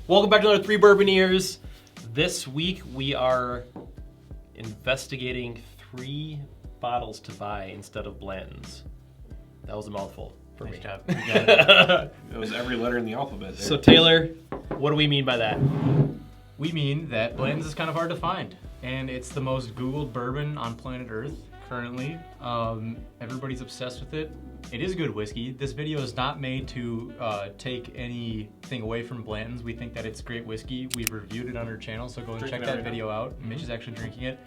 Welcome back to another 3 Bourbon Years. This week we are investigating 3 bottles to buy instead of Blantons. That was a mouthful for me. Nice job. It was every letter in the alphabet there. So Taylor, what do we mean by that? We mean that Blanton's is kind of hard to find, and it's the most Googled bourbon on planet Earth currently. Everybody's obsessed with it. It is good whiskey. This video is not made to take anything away from Blanton's. We think that it's great whiskey. We've reviewed it on our channel, so go and check that video out. Mitch is actually drinking it.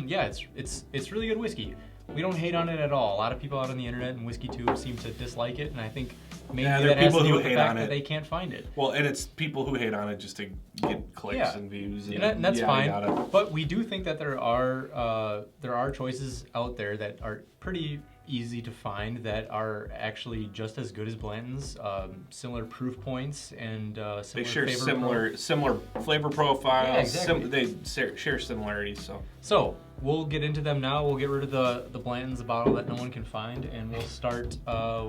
Yeah, it's really good whiskey. We don't hate on it at all. A lot of people out on the internet and whiskey tube seem to dislike it, and I think maybe that has to do with the fact that they can't find it. Well, and it's people who hate on it just to get clicks and views. And that's fine. But we do think that there are choices out there that are pretty easy to find that are actually just as good as Blanton's, similar proof points and similar they share flavor similar flavor profiles. Yeah, exactly. They share similarities. So we'll get into them now. We'll get rid of the Blanton's, the bottle that no one can find, and we'll start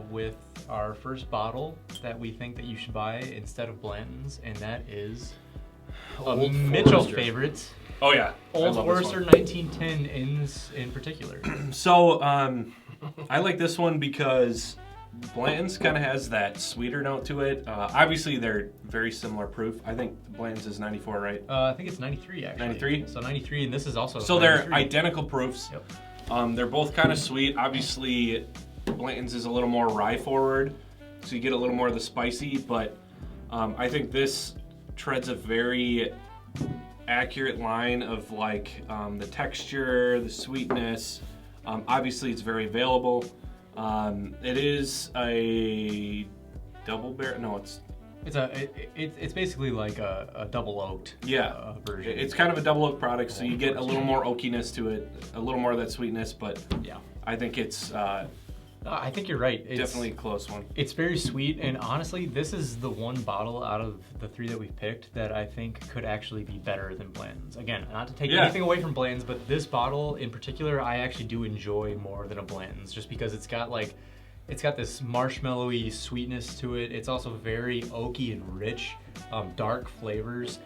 with our first bottle that we think that you should buy instead of Blanton's, and that is Old Mitchell Forester. favorite. Oh yeah, Old Forester 1910 in particular. So I like this one because Blanton's kind of has that sweeter note to it. Obviously, they're very similar proof. I think Blanton's is 94, right? I think it's 93 actually. 93? So 93, and this is also So 93. they're identical proofs. Yep. They're both kind of sweet. Obviously, Blanton's is a little more rye forward, so you get a little more of the spicy, but I think this treads a very accurate line of like the texture, the sweetness. Obviously, it's very available. It is a double barrel. No, it's basically like a double oaked version. It's kind of a double oak product, so you get a little more oakiness to it, a little more of that sweetness. But yeah, I think it's I think you're right. It's definitely a close one. It's very sweet, and honestly, this is the one bottle out of the 3 that we've picked that I think could actually be better than Blanton's. Again, not to take anything away from Blanton's, but this bottle in particular, I actually do enjoy more than a Blanton's, just because it's got this marshmallowy sweetness to it. It's also very oaky and rich, dark flavors.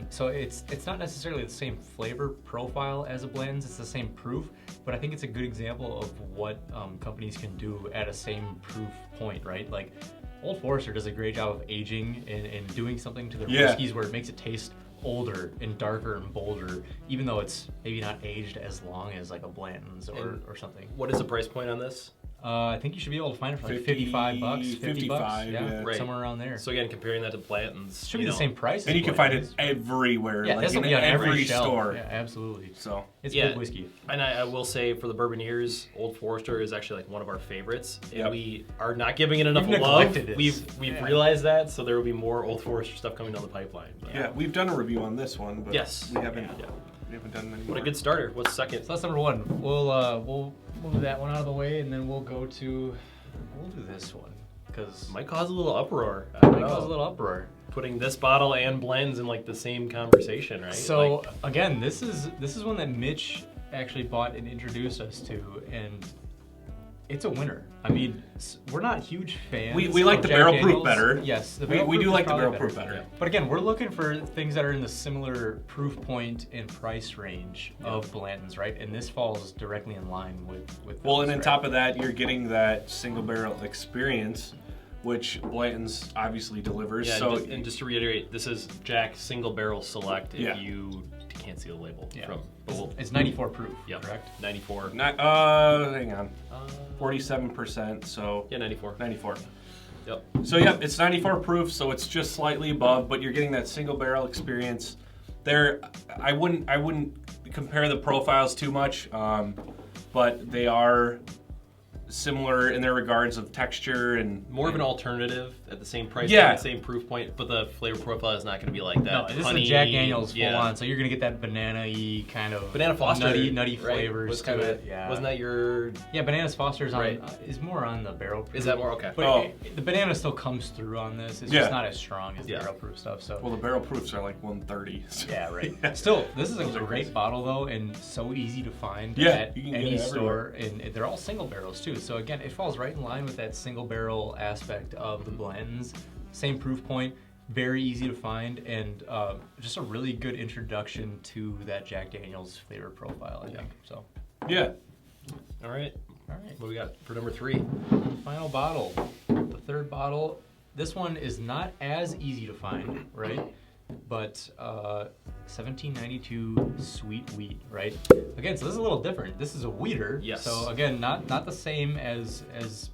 So it's not necessarily the same flavor profile as a Blanton's, it's the same proof, but I think it's a good example of what companies can do at a same proof point, right? Like Old Forester does a great job of aging and doing something to their whiskeys where it makes it taste older and darker and bolder, even though it's maybe not aged as long as like a Blanton's or something. What is the price point on this? I think you should be able to find it for like 55 bucks, 50 bucks, yeah, right. Somewhere around there. So again, comparing that to Blanton's, Should be the same price. And you can find it everywhere, yeah, like in on every shelf. store. Yeah, absolutely. So it's good whiskey. And I will say, for the Bourbon Years, Old Forester is actually like one of our favorites. And we are not giving it enough love. We've realized that, so there will be more Old Forester stuff coming down the pipeline. But yeah, we've done a review on this one, but we haven't. We haven't done any more. What a good starter. What's second? So that's number 1. We'll move that one out of the way, and then we'll do this one because Might cause a little uproar. Putting this bottle and Blends in like the same conversation, right? So again, this is one that Mitch actually bought and introduced us to, and it's a winner. I mean, we're not huge fans. We like the barrel proof better. Yes, we do like the barrel proof better. Yeah. But again, we're looking for things that are in the similar proof point and price range of Blanton's, right? And this falls directly in line with well, and on top of that, you're getting that single barrel experience, which Blanton's obviously delivers. Yeah, so and just to reiterate, this is Jack Single Barrel Select. If you can't see the label from. It's 94 proof. Yep. Correct. 94. Hang on. 47%. So yeah, 94. 94. Yep. So yeah, it's 94 proof, so it's just slightly above, but you're getting that single barrel experience. There, I wouldn't compare the profiles too much, but they are similar in their regards of texture and more of an alternative at the same price, same proof point, but the flavor profile is not going to be like that. No, this is a Jack Daniel's full on, so you're going to get that banana-y kind of Banana Foster, nutty flavors to it. Yeah. Wasn't that your? Yeah, Banana Foster's on is more on the barrel proof. Is that more okay? But the banana still comes through on this. It's just not as strong as the barrel proof stuff. So well, the barrel proofs are like 130. So. Yeah, right. Still, this is a great bottle though, and so easy to find at any store, and they're all single barrels too. So again, it falls right in line with that single barrel aspect of the Blantons. Same proof point. very easy to find, and just a really good introduction to that Jack Daniel's flavor profile, I think. So. Yeah. All right. All right. What we got for number 3? Final bottle. The third bottle. This one is not as easy to find, right? But 1792 sweet wheat, right? Again, so this is a little different. This is a wheater. Yes. So again, not the same as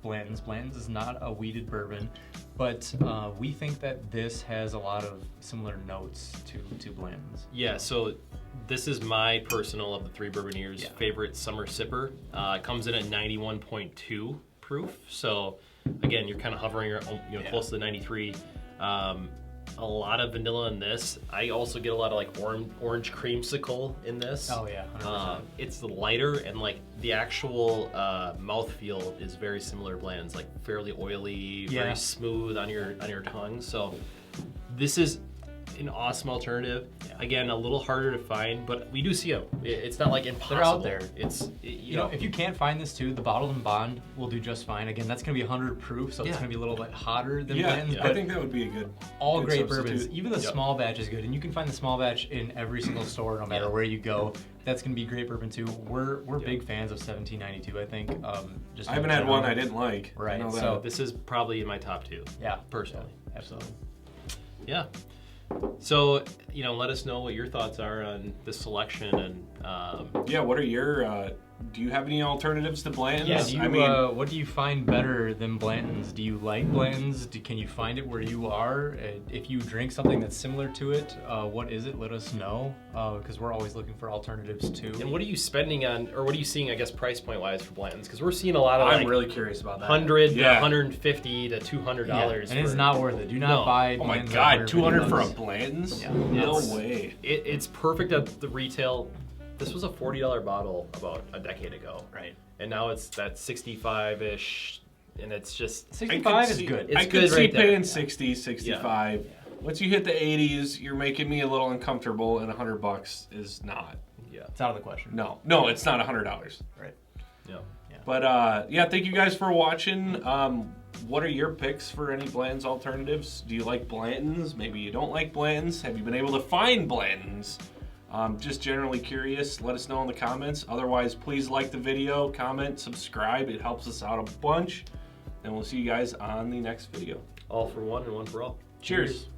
Blanton's. Blanton's is not a wheated bourbon, but we think that this has a lot of similar notes to Blanton's. Yeah, so this is my personal, of the 3 Bourbonniers, favorite summer sipper. It comes in at 91.2 proof. So again, you're kind of hovering, close to the 93. A lot of vanilla in this. I also get a lot of like orange creamsicle in this. Oh yeah, 100%. It's lighter, and like the actual mouthfeel is very similar to Blanton's, like fairly oily, very smooth on your tongue. So this is an awesome alternative. Again, a little harder to find, but we do see them. It's not like impossible. They're out there. You know, if you can't find this too, the bottled and bond will do just fine. Again, that's gonna be 100 proof, so it's gonna be a little bit hotter than Blanton's. I think that would be a good. All good great substitute. bourbons. Even the small batch is good, and you can find the small batch in every single store, no matter where you go. That's gonna be great bourbon too. We're big fans of 1792. I think. I haven't had one I didn't like. Right. So this is probably in my top 2. Yeah. Personally. Yeah, absolutely. Yeah. So, let us know what your thoughts are on this selection, and what are your? Do you have any alternatives to Blanton's? Yeah. What do you find better than Blanton's? Do you like Blanton's? Can you find it where you are? If you drink something that's similar to it, what is it? Let us know, because we're always looking for alternatives too. And what are you spending on, or what are you seeing, I guess, price point wise for Blanton's? Because we're seeing a lot of I'm really curious about that. $100 to $150 to $200. And it's not worth it. Do not buy. Oh my Blanton's God, $200 for a $150. Blanton's? Yeah. No way. It's perfect at the retail. This was a $40 bottle about a decade ago. Right. And now it's that 65-ish, and it's just... 65 is good. I It's could good see right there. paying 60, 65. Once you hit the 80s, you're making me a little uncomfortable, and $100 is not. Yeah. It's out of the question. No, it's not $100. Right. Yeah. But thank you guys for watching. What are your picks for any Blanton's alternatives? Do you like Blanton's? Maybe you don't like Blanton's. Have you been able to find Blanton's? Just generally curious. Let us know in the comments. Otherwise, please like the video, comment, subscribe. It helps us out a bunch. And we'll see you guys on the next video. All for one and one for all. Cheers.